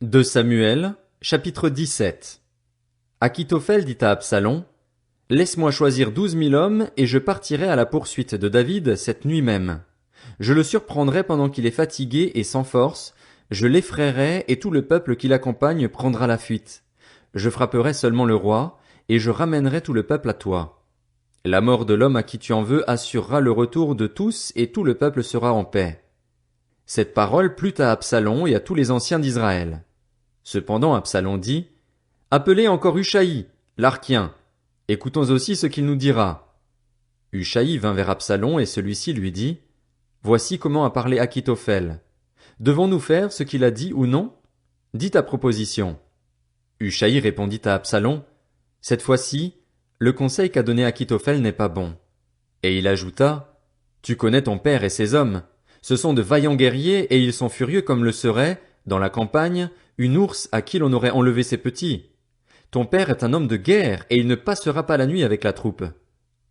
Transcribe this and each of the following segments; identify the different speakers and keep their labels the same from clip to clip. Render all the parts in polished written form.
Speaker 1: 2 Samuel, chapitre 17. Achitophel dit à Absalom, Laisse-moi choisir 12 000 hommes, et je partirai à la poursuite de David cette nuit même. Je le surprendrai pendant qu'il est fatigué et sans force, je l'effraierai, et tout le peuple qui l'accompagne prendra la fuite. Je frapperai seulement le roi, et je ramènerai tout le peuple à toi. La mort de l'homme à qui tu en veux assurera le retour de tous, et tout le peuple sera en paix. Cette parole plut à Absalom et à tous les anciens d'Israël. Cependant Absalom dit, Appelez encore Hushaï, l'Arkien. Écoutons aussi ce qu'il nous dira. Hushaï vint vers Absalom et celui-ci lui dit, Voici comment a parlé Achitophel. Devons-nous faire ce qu'il a dit ou non? Dis ta proposition. Hushaï répondit à Absalom, Cette fois-ci, le conseil qu'a donné Achitophel n'est pas bon. Et il ajouta, Tu connais ton père et ses hommes. Ce sont de vaillants guerriers et ils sont furieux comme le serait, dans la campagne, une ours à qui l'on aurait enlevé ses petits. Ton père est un homme de guerre et il ne passera pas la nuit avec la troupe.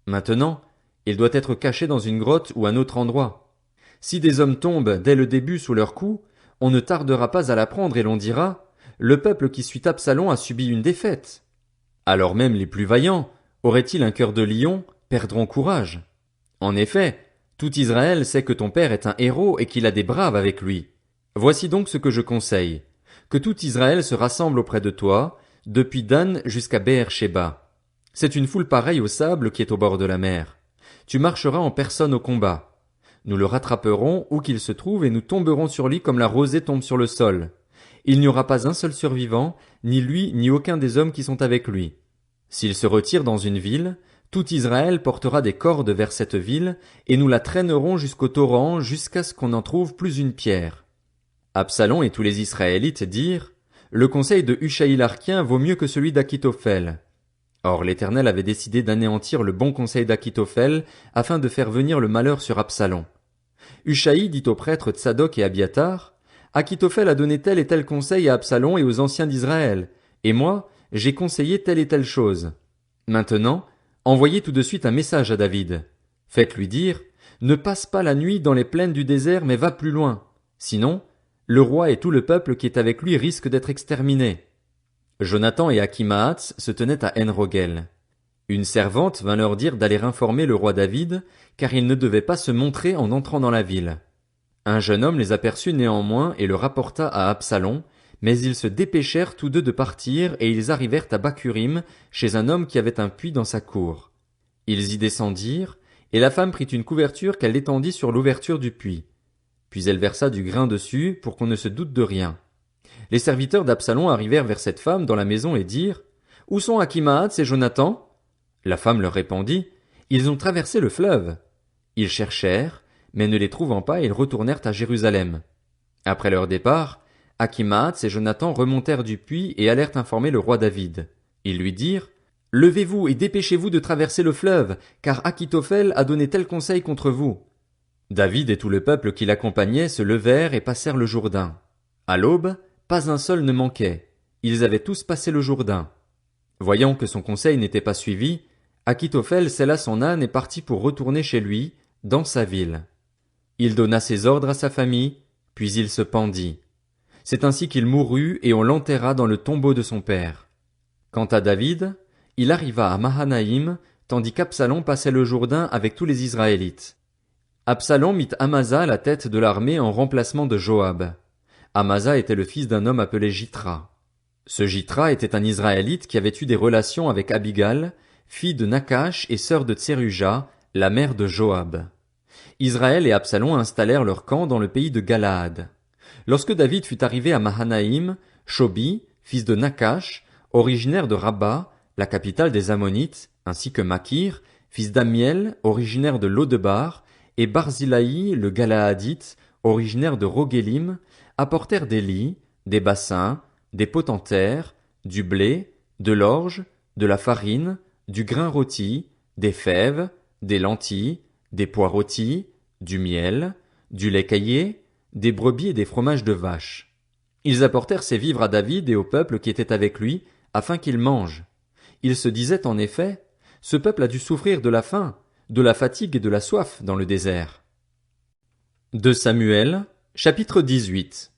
Speaker 1: Maintenant, il doit être caché dans une grotte ou un autre endroit. Si des hommes tombent dès le début sous leur coup, on ne tardera pas à l'apprendre et l'on dira, le peuple qui suit Absalom a subi une défaite. Alors même les plus vaillants, auraient-ils un cœur de lion, perdront courage. En effet, tout Israël sait que ton père est un héros et qu'il a des braves avec lui. Voici donc ce que je conseille. Que tout Israël se rassemble auprès de toi, depuis Dan jusqu'à Beër-Shéba. C'est une foule pareille au sable qui est au bord de la mer. Tu marcheras en personne au combat. Nous le rattraperons où qu'il se trouve et nous tomberons sur lui comme la rosée tombe sur le sol. Il n'y aura pas un seul survivant, ni lui ni aucun des hommes qui sont avec lui. S'il se retire dans une ville, tout Israël portera des cordes vers cette ville, et nous la traînerons jusqu'au torrent, jusqu'à ce qu'on n'en trouve plus une pierre. Absalom et tous les Israélites dirent, Le conseil de Hushaï l'Arkien vaut mieux que celui d'Achitophel. Or l'Éternel avait décidé d'anéantir le bon conseil d'Achitophel, afin de faire venir le malheur sur Absalom. Hushaï dit aux prêtres Tsadok et Abiatar, Achitophel a donné tel et tel conseil à Absalom et aux anciens d'Israël, et moi, j'ai conseillé telle et telle chose. Maintenant, envoyez tout de suite un message à David. Faites-lui dire, Ne passe pas la nuit dans les plaines du désert, mais va plus loin. Sinon, le roi et tout le peuple qui est avec lui risquent d'être exterminés. Jonathan et Achimaatz se tenaient à En-Rogel. Une servante vint leur dire d'aller informer le roi David, car il ne devait pas se montrer en entrant dans la ville. Un jeune homme les aperçut néanmoins et le rapporta à Absalom, mais ils se dépêchèrent tous deux de partir et ils arrivèrent à Bakurim, chez un homme qui avait un puits dans sa cour. Ils y descendirent, et la femme prit une couverture qu'elle étendit sur l'ouverture du puits. Puis elle versa du grain dessus pour qu'on ne se doute de rien. Les serviteurs d'Absalom arrivèrent vers cette femme dans la maison et dirent, Où sont Achimaatz et Jonathan? La femme leur répondit, Ils ont traversé le fleuve. Ils cherchèrent, mais ne les trouvant pas, ils retournèrent à Jérusalem. Après leur départ, Achimaatz et Jonathan remontèrent du puits et allèrent informer le roi David. Ils lui dirent, Levez-vous et dépêchez-vous de traverser le fleuve, car Achitophel a donné tel conseil contre vous. David et tout le peuple qui l'accompagnait se levèrent et passèrent le Jourdain. À l'aube, pas un seul ne manquait. Ils avaient tous passé le Jourdain. Voyant que son conseil n'était pas suivi, Achitophel sella son âne et partit pour retourner chez lui, dans sa ville. Il donna ses ordres à sa famille, puis il se pendit. C'est ainsi qu'il mourut et on l'enterra dans le tombeau de son père. Quant à David, il arriva à Mahanaïm, tandis qu'Absalom passait le Jourdain avec tous les Israélites. Absalom mit Amasa à la tête de l'armée en remplacement de Joab. Amasa était le fils d'un homme appelé Jitra. Ce Jitra était un Israélite qui avait eu des relations avec Abigal, fille de Nakash et sœur de Tseruja, la mère de Joab. Israël et Absalom installèrent leur camp dans le pays de Galaad. Lorsque David fut arrivé à Mahanaïm, Shobi, fils de Nakash, originaire de Rabba, la capitale des Ammonites, ainsi que Makir, fils d'Amiel, originaire de Lodebar, et Barzilaï, le Galaadite, originaire de Rogelim, apportèrent des lits, des bassins, des pots en terre, du blé, de l'orge, de la farine, du grain rôti, des fèves, des lentilles, des pois rôtis, du miel, du lait caillé, des brebis et des fromages de vache. Ils apportèrent ces vivres à David et au peuple qui était avec lui, afin qu'ils mangent. Ils se disaient en effet, ce peuple a dû souffrir de la faim, de la fatigue et de la soif dans le désert. 2 Samuel, chapitre 18.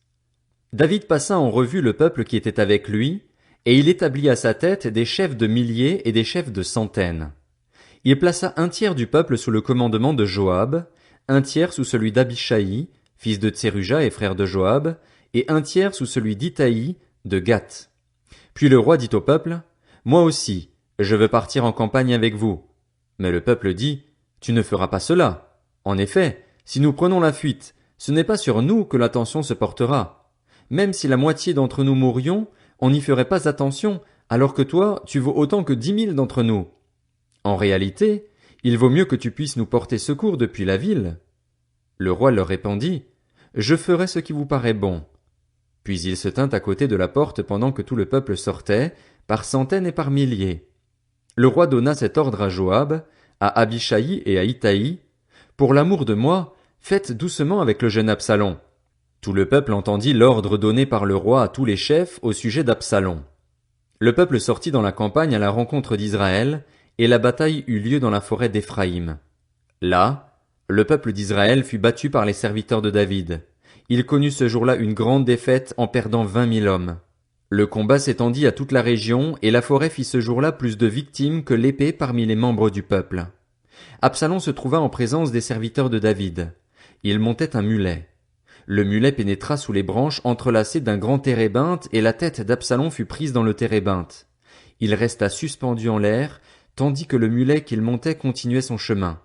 Speaker 1: David passa en revue le peuple qui était avec lui, et il établit à sa tête des chefs de milliers et des chefs de centaines. Il plaça un tiers du peuple sous le commandement de Joab, un tiers sous celui d'Abishaï, fils de Tseruja et frère de Joab, et un tiers sous celui d'Itaï, de Gath. Puis le roi dit au peuple, Moi aussi, je veux partir en campagne avec vous. Mais le peuple dit, Tu ne feras pas cela. En effet, si nous prenons la fuite, ce n'est pas sur nous que l'attention se portera. Même si la moitié d'entre nous mourions, on n'y ferait pas attention, alors que toi, tu vaux autant que 10 000 d'entre nous. En réalité, il vaut mieux que tu puisses nous porter secours depuis la ville. Le roi leur répondit, Je ferai ce qui vous paraît bon. Puis il se tint à côté de la porte pendant que tout le peuple sortait, par centaines et par milliers. Le roi donna cet ordre à Joab, à Abishaï et à Itaï, Pour l'amour de moi, faites doucement avec le jeune Absalom. Tout le peuple entendit l'ordre donné par le roi à tous les chefs au sujet d'Absalom. Le peuple sortit dans la campagne à la rencontre d'Israël, et la bataille eut lieu dans la forêt d'Éphraïm. Là, le peuple d'Israël fut battu par les serviteurs de David. Il connut ce jour-là une grande défaite en perdant 20 000 hommes. Le combat s'étendit à toute la région, et la forêt fit ce jour-là plus de victimes que l'épée parmi les membres du peuple. Absalom se trouva en présence des serviteurs de David. Il montait un mulet. Le mulet pénétra sous les branches entrelacées d'un grand térébinthe, et la tête d'Absalom fut prise dans le térébinthe. Il resta suspendu en l'air, tandis que le mulet qu'il montait continuait son chemin.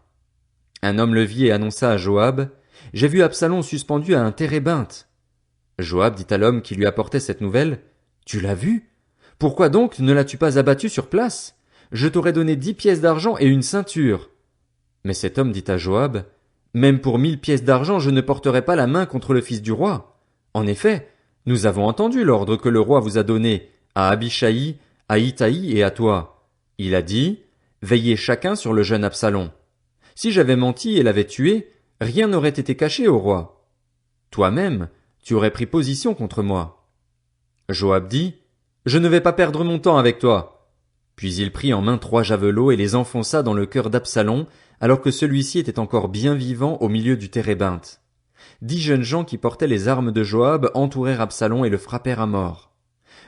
Speaker 1: Un homme le vit et annonça à Joab, J'ai vu Absalom suspendu à un térébinthe. Joab dit à l'homme qui lui apportait cette nouvelle, Tu l'as vu? Pourquoi donc ne l'as-tu pas abattu sur place? Je t'aurais donné 10 pièces d'argent et une ceinture. Mais cet homme dit à Joab, Même pour 1000 pièces d'argent, je ne porterai pas la main contre le fils du roi. En effet, nous avons entendu l'ordre que le roi vous a donné à Abishaï, à Itaï et à toi. Il a dit, Veillez chacun sur le jeune Absalom. Si j'avais menti et l'avais tué, rien n'aurait été caché au roi. Toi-même, tu aurais pris position contre moi. Joab dit, Je ne vais pas perdre mon temps avec toi. Puis il prit en main 3 javelots et les enfonça dans le cœur d'Absalom, alors que celui-ci était encore bien vivant au milieu du térébinthe. 10 jeunes gens qui portaient les armes de Joab entourèrent Absalom et le frappèrent à mort.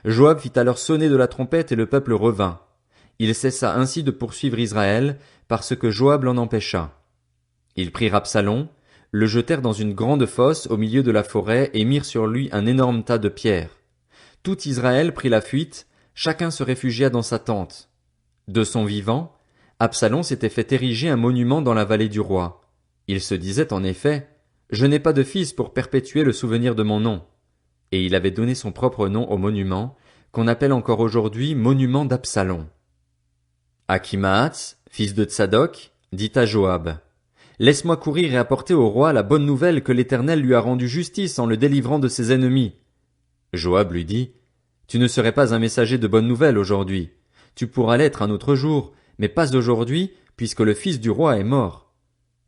Speaker 1: Joab fit alors sonner de la trompette et le peuple revint. Il cessa ainsi de poursuivre Israël, parce que Joab l'en empêcha. Ils prirent Absalom, le jetèrent dans une grande fosse au milieu de la forêt et mirent sur lui un énorme tas de pierres. Tout Israël prit la fuite, chacun se réfugia dans sa tente. De son vivant, Absalom s'était fait ériger un monument dans la vallée du roi. Il se disait en effet, Je n'ai pas de fils pour perpétuer le souvenir de mon nom. Et il avait donné son propre nom au monument, qu'on appelle encore aujourd'hui monument d'Absalom. Akhimaats, fils de Tsadok, dit à Joab, Laisse-moi courir et apporter au roi la bonne nouvelle que l'Éternel lui a rendu justice en le délivrant de ses ennemis. Joab lui dit, Tu ne serais pas un messager de bonne nouvelle aujourd'hui. Tu pourras l'être un autre jour, mais pas aujourd'hui, puisque le fils du roi est mort.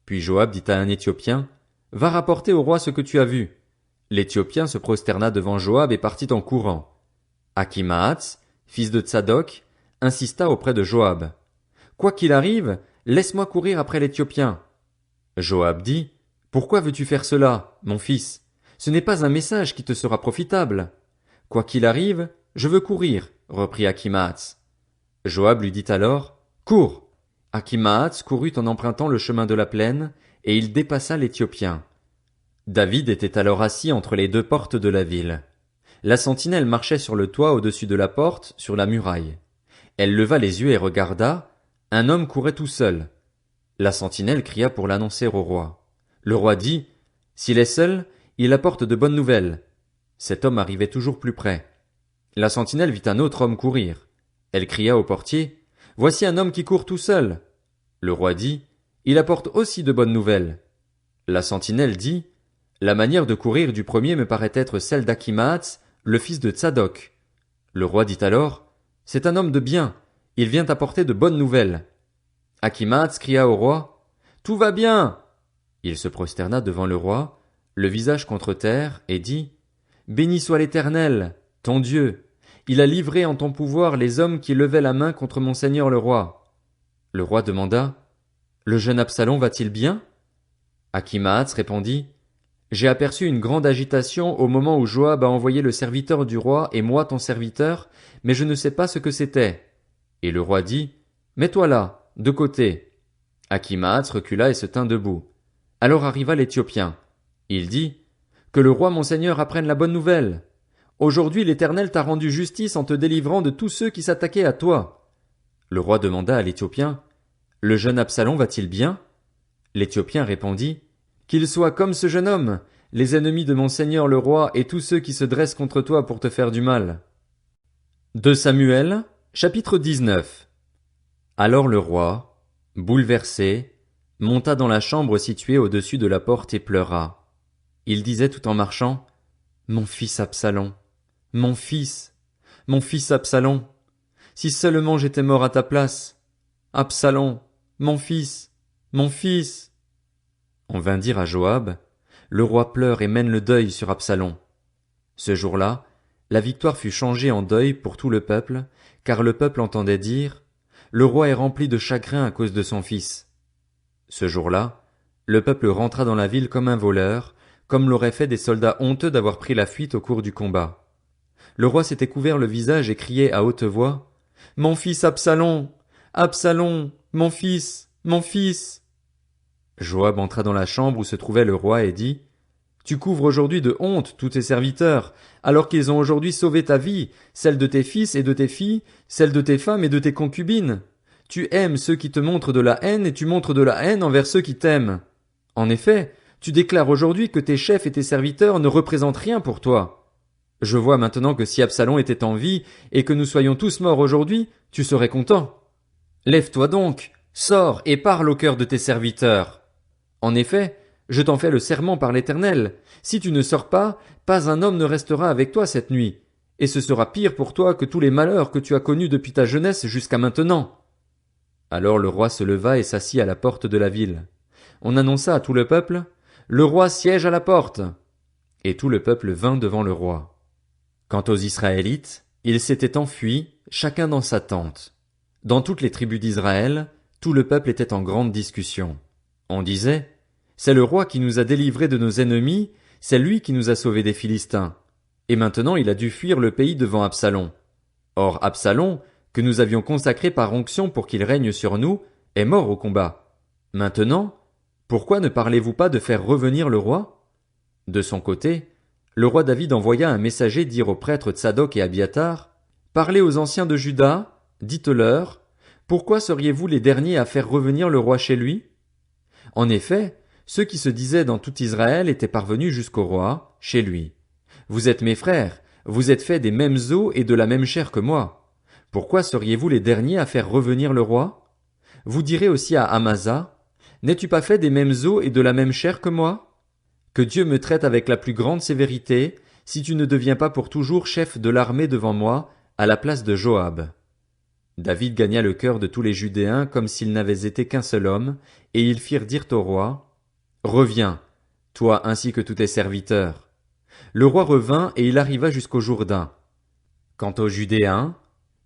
Speaker 1: Puis Joab dit à un Éthiopien, Va rapporter au roi ce que tu as vu. L'Éthiopien se prosterna devant Joab et partit en courant. Akhimaats, fils de Tsadok, insista auprès de Joab. Quoi qu'il arrive, laisse-moi courir après l'Éthiopien. Joab dit, Pourquoi veux-tu faire cela, mon fils? Ce n'est pas un message qui te sera profitable. Quoi qu'il arrive, je veux courir, reprit Akhimaats. Joab lui dit alors, Cours! Akhimaats courut en empruntant le chemin de la plaine, et il dépassa l'Éthiopien. David était alors assis entre les 2 portes de la ville. La sentinelle marchait sur le toit au-dessus de la porte, sur la muraille. Elle leva les yeux et regarda. Un homme courait tout seul. La sentinelle cria pour l'annoncer au roi. Le roi dit, S'il est seul, il apporte de bonnes nouvelles. Cet homme arrivait toujours plus près. La sentinelle vit un autre homme courir. Elle cria au portier, Voici un homme qui court tout seul. Le roi dit, Il apporte aussi de bonnes nouvelles. La sentinelle dit, La manière de courir du premier me paraît être celle d'Akhimaats, le fils de Tsadok. Le roi dit alors, C'est un homme de bien, il vient apporter de bonnes nouvelles. Akhimaats cria au roi, Tout va bien! Il se prosterna devant le roi, le visage contre terre, et dit, Béni soit l'Éternel, ton Dieu. Il a livré en ton pouvoir les hommes qui levaient la main contre mon seigneur le roi. Le roi demanda, Le jeune Absalom va-t-il bien? Akhimaats répondit, J'ai aperçu une grande agitation au moment où Joab a envoyé le serviteur du roi et moi ton serviteur, mais je ne sais pas ce que c'était. Et le roi dit, mets-toi là, de côté. Akhimaatz recula et se tint debout. Alors arriva l'Éthiopien. Il dit, que le roi mon seigneur apprenne la bonne nouvelle. Aujourd'hui l'Éternel t'a rendu justice en te délivrant de tous ceux qui s'attaquaient à toi. Le roi demanda à l'Éthiopien, le jeune Absalom va-t-il bien? L'Éthiopien répondit, qu'il soit comme ce jeune homme, les ennemis de mon seigneur le roi et tous ceux qui se dressent contre toi pour te faire du mal. 2 Samuel, chapitre 19. Alors le roi, bouleversé, monta dans la chambre située au-dessus de la porte et pleura. Il disait tout en marchant, mon fils Absalom, mon fils Absalom, si seulement j'étais mort à ta place. Absalom, mon fils, mon fils. On vint dire à Joab, le roi pleure et mène le deuil sur Absalom. Ce jour-là, la victoire fut changée en deuil pour tout le peuple, car le peuple entendait dire, le roi est rempli de chagrin à cause de son fils. Ce jour-là, le peuple rentra dans la ville comme un voleur, comme l'auraient fait des soldats honteux d'avoir pris la fuite au cours du combat. Le roi s'était couvert le visage et criait à haute voix, mon fils Absalom, Absalom, mon fils, mon fils. Joab entra dans la chambre où se trouvait le roi et dit, tu couvres aujourd'hui de honte tous tes serviteurs, alors qu'ils ont aujourd'hui sauvé ta vie, celle de tes fils et de tes filles, celle de tes femmes et de tes concubines. Tu aimes ceux qui te montrent de la haine et tu montres de la haine envers ceux qui t'aiment. En effet, tu déclares aujourd'hui que tes chefs et tes serviteurs ne représentent rien pour toi. Je vois maintenant que si Absalom était en vie et que nous soyons tous morts aujourd'hui, tu serais content. Lève-toi donc, sors et parle au cœur de tes serviteurs. En effet, je t'en fais le serment par l'Éternel. Si tu ne sors pas, pas un homme ne restera avec toi cette nuit. Et ce sera pire pour toi que tous les malheurs que tu as connus depuis ta jeunesse jusqu'à maintenant. Alors le roi se leva et s'assit à la porte de la ville. On annonça à tout le peuple, le roi siège à la porte. Et tout le peuple vint devant le roi. Quant aux Israélites, ils s'étaient enfuis, chacun dans sa tente. Dans toutes les tribus d'Israël, tout le peuple était en grande discussion. On disait, c'est le roi qui nous a délivrés de nos ennemis, c'est lui qui nous a sauvés des Philistins. Et maintenant il a dû fuir le pays devant Absalom. Or Absalom, que nous avions consacré par onction pour qu'il règne sur nous, est mort au combat. Maintenant, pourquoi ne parlez-vous pas de faire revenir le roi? De son côté, le roi David envoya un messager dire aux prêtres Tsadok et Abiatar, parlez aux anciens de Juda, dites-leur, pourquoi seriez-vous les derniers à faire revenir le roi chez lui? En effet, ceux qui se disaient dans tout Israël étaient parvenus jusqu'au roi, chez lui. Vous êtes mes frères, vous êtes faits des mêmes os et de la même chair que moi. Pourquoi seriez-vous les derniers à faire revenir le roi? Vous direz aussi à Amasa, n'es-tu pas fait des mêmes os et de la même chair que moi? Que Dieu me traite avec la plus grande sévérité, si tu ne deviens pas pour toujours chef de l'armée devant moi, à la place de Joab. David gagna le cœur de tous les Judéens comme s'ils n'avaient été qu'un seul homme, et ils firent dire au roi, reviens, toi ainsi que tous tes serviteurs. Le roi revint et il arriva jusqu'au Jourdain. Quant aux Judéens,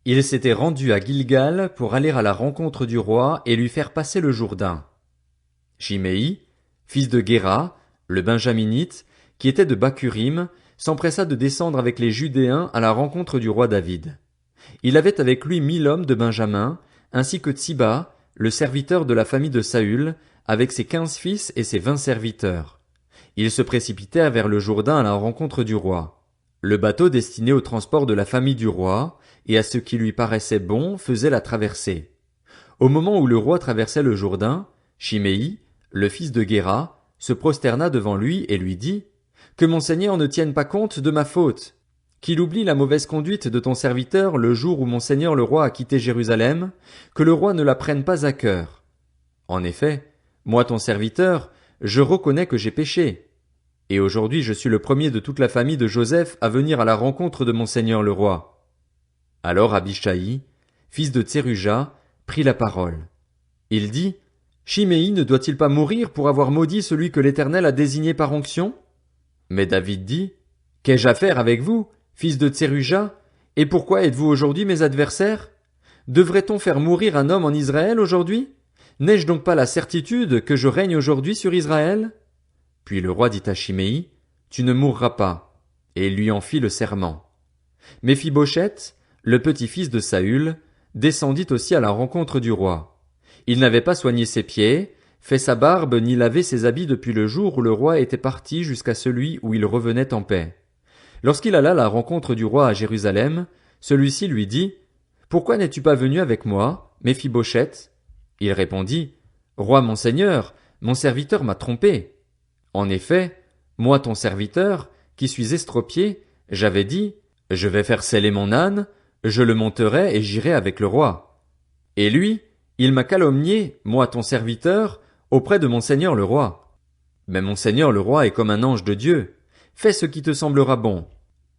Speaker 1: ils s'étaient rendus à Gilgal pour aller à la rencontre du roi et lui faire passer le Jourdain. Shimei, fils de Guéra, le Benjaminite, qui était de Bakurim, s'empressa de descendre avec les Judéens à la rencontre du roi David. Il avait avec lui 1000 hommes de Benjamin, ainsi que Tsiba, le serviteur de la famille de Saül, avec ses 15 fils et ses 20 serviteurs. Ils se précipitèrent vers le Jourdain à la rencontre du roi. Le bateau destiné au transport de la famille du roi, et à ce qui lui paraissait bon, faisait la traversée. Au moment où le roi traversait le Jourdain, Shimei, le fils de Guéra, se prosterna devant lui et lui dit, « Que mon seigneur ne tienne pas compte de ma faute. Qu'il oublie la mauvaise conduite de ton serviteur le jour où mon seigneur le roi a quitté Jérusalem, que le roi ne la prenne pas à cœur. En effet, moi ton serviteur, je reconnais que j'ai péché. Et aujourd'hui je suis le premier de toute la famille de Joseph à venir à la rencontre de mon seigneur le roi. » Alors Abishai, fils de Tseruja, prit la parole. Il dit, « Shimei ne doit-il pas mourir pour avoir maudit celui que l'Éternel a désigné par onction? » Mais David dit, « Qu'ai-je à faire avec vous, fils de Tseruja, et pourquoi êtes-vous aujourd'hui mes adversaires? Devrait-on faire mourir un homme en Israël aujourd'hui? N'ai-je donc pas la certitude que je règne aujourd'hui sur Israël? Puis le roi dit à Shimei, tu ne mourras pas, et il lui en fit le serment. Méphibosheth, le petit-fils de Saül, descendit aussi à la rencontre du roi. Il n'avait pas soigné ses pieds, fait sa barbe ni lavé ses habits depuis le jour où le roi était parti jusqu'à celui où il revenait en paix. Lorsqu'il alla à la rencontre du roi à Jérusalem, celui-ci lui dit, pourquoi n'es-tu pas venu avec moi, Méphibosheth? Il répondit, Roi mon seigneur, mon serviteur m'a trompé. En effet, moi ton serviteur, qui suis estropié, j'avais dit, je vais faire seller mon âne, je le monterai et j'irai avec le roi. Et lui, il m'a calomnié, moi ton serviteur, auprès de mon seigneur le roi. Mais mon seigneur le roi est comme un ange de Dieu. Fais ce qui te semblera bon.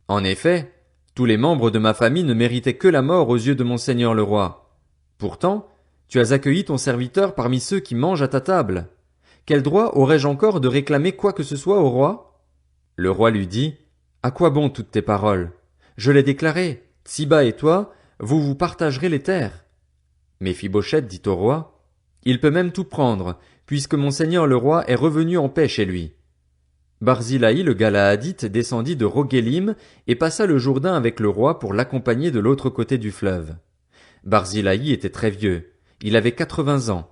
Speaker 1: En effet, tous les membres de ma famille ne méritaient que la mort aux yeux de mon seigneur le roi. Pourtant, tu as accueilli ton serviteur parmi ceux qui mangent à ta table. Quel droit aurais-je encore de réclamer quoi que ce soit au roi? Le roi lui dit, à quoi bon toutes tes paroles? Je l'ai déclaré, Tsiba et toi, vous vous partagerez les terres. Méphibosheth dit au roi, il peut même tout prendre, puisque mon seigneur le roi est revenu en paix chez lui. Barzillai le Galaadite descendit de Roguélim et passa le Jourdain avec le roi pour l'accompagner de l'autre côté du fleuve. Barzillai était très vieux, il avait 80 ans.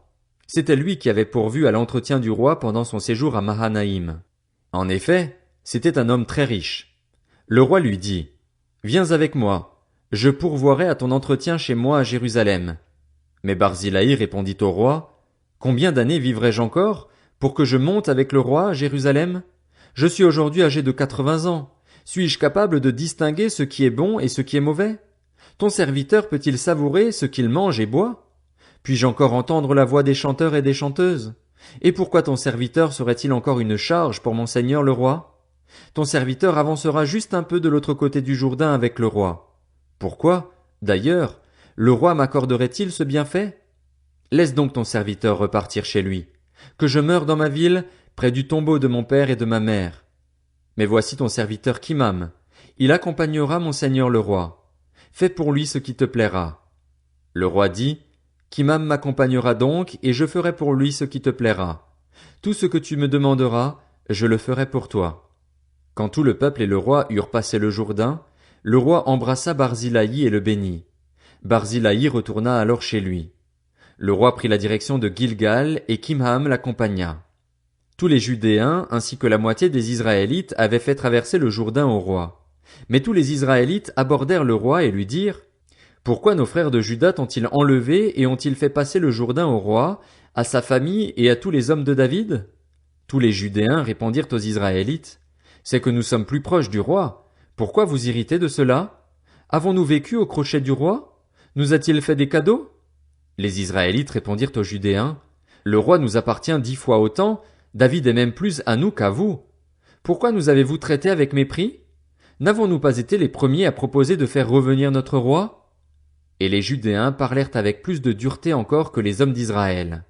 Speaker 1: C'était lui qui avait pourvu à l'entretien du roi pendant son séjour à Mahanaïm. En effet, c'était un homme très riche. Le roi lui dit, viens avec moi, je pourvoirai à ton entretien chez moi à Jérusalem. Mais Barzillai répondit au roi, combien d'années vivrai-je encore pour que je monte avec le roi à Jérusalem? Je suis aujourd'hui âgé de 80 ans. Suis-je capable de distinguer ce qui est bon et ce qui est mauvais? Ton serviteur peut-il savourer ce qu'il mange et boit? Puis-je encore entendre la voix des chanteurs et des chanteuses? Et pourquoi ton serviteur serait-il encore une charge pour mon seigneur le roi? Ton serviteur avancera juste un peu de l'autre côté du Jourdain avec le roi. Pourquoi, d'ailleurs, le roi m'accorderait-il ce bienfait? Laisse donc ton serviteur repartir chez lui. Que je meure dans ma ville, près du tombeau de mon père et de ma mère. Mais voici ton serviteur Kimham. Il accompagnera mon seigneur le roi. Fais pour lui ce qui te plaira. Le roi dit, Kimham m'accompagnera donc, et je ferai pour lui ce qui te plaira. Tout ce que tu me demanderas, je le ferai pour toi. Quand tout le peuple et le roi eurent passé le Jourdain, le roi embrassa Barzillai et le bénit. Barzillai retourna alors chez lui. Le roi prit la direction de Gilgal, et Kimham l'accompagna. Tous les Judéens ainsi que la moitié des Israélites avaient fait traverser le Jourdain au roi. Mais tous les Israélites abordèrent le roi et lui dirent, pourquoi nos frères de Juda t'ont-ils enlevé et ont-ils fait passer le Jourdain au roi, à sa famille et à tous les hommes de David? Tous les Judéens répondirent aux Israélites, c'est que nous sommes plus proches du roi. Pourquoi vous irritez de cela? Avons-nous vécu au crochet du roi? Nous a-t-il fait des cadeaux? Les Israélites répondirent aux Judéens, le roi nous appartient 10 fois autant, David est même plus à nous qu'à vous. Pourquoi nous avez-vous traités avec mépris? N'avons-nous pas été les premiers à proposer de faire revenir notre roi? Et les Judéens parlèrent avec plus de dureté encore que les hommes d'Israël.